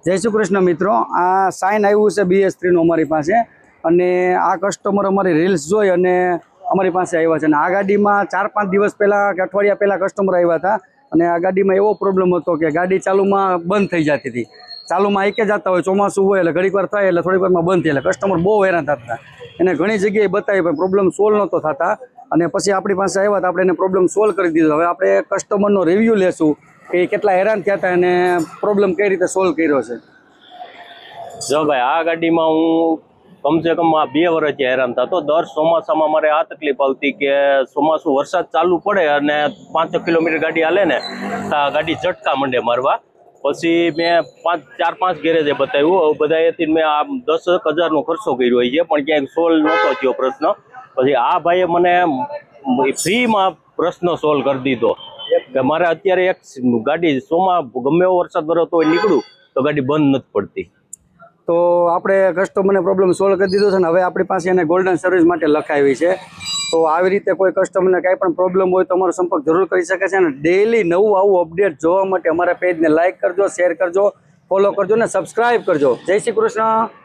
જય શ્રી કૃષ્ણ મિત્રો, આ સાઇન આવ્યું છે BS3 અમારી પાસે અને આ કસ્ટમર અમારી રીલ્સ જોઈ અને અમારી પાસે આવ્યા છે અને આ ગાડીમાં 4-5 દિવસ પહેલાં કે અઠવાડિયા પહેલાં કસ્ટમર આવ્યા હતા અને આ ગાડીમાં એવો પ્રોબ્લેમ હતો કે ગાડી ચાલુમાં બંધ થઈ જતી હતી. ચાલુમાં એકે જતા હોય, ચોમાસું હોય એટલે ઘડીક વાર થાય એટલે થોડીક વારમાં બંધ થાય એટલે કસ્ટમર બહુ હેરાન થતા. એને ઘણી જગ્યાએ બતાવી પણ પ્રોબ્લેમ સોલ્વ નહોતો થતા અને પછી આપણી પાસે આવ્યા તો આપણે એને પ્રોબ્લેમ સોલ્વ કરી દીધો. હવે આપણે કસ્ટમરનો રિવ્યૂ લેશું કે કેટલા હેરાન થયા હતા અને પ્રોબ્લેમ કઈ રીતે સોલ્વ કર્યો છે. જો ભાઈ, આ ગાડીમાં હું કમસે કમ 2 વર્ષથી હેરાન થતો. દર ચોમાસામાં મારે આ તકલીફ આવતી કે ચોમાસું વરસાદ ચાલુ પડે અને 5 કિલોમીટર ગાડી હાલે ને તો ગાડી ઝટકા મંડે મારવા. પછી મેં 4-5 ગેરેજે બતાવ્યું. બધાએથી મેં આ 10,000નો ખર્ચો કર્યો હોય છે પણ ક્યાંય સોલ્વ નહોતો થયો પ્રશ્ન. પછી આ ભાઈએ મને ફ્રીમાં પ્રશ્ન સોલ્વ કરી દીધો કે મારે અત્યારે એક ગાડી ગમે એવો વરસાદ વરસતો હોય નીકળું તો ગાડી બંધ નથી પડતી. તો આપણે કસ્ટમરને પ્રોબ્લેમ સોલ્વ કરી દીધો છે ને હવે આપણી પાસે એને ગોલ્ડન સર્વિસ માટે લખાવી છે. તો આવી રીતે કોઈ કસ્ટમરને કાંઈ પણ પ્રોબ્લેમ હોય તો અમારો સંપર્ક જરૂર કરી શકે છે અને ડેઈલી નવું આવું અપડેટ જોવા માટે અમારા પેજને લાઇક કરજો, શેર કરજો, ફોલો કરજો ને સબસ્ક્રાઈબ કરજો. જય શ્રી કૃષ્ણ.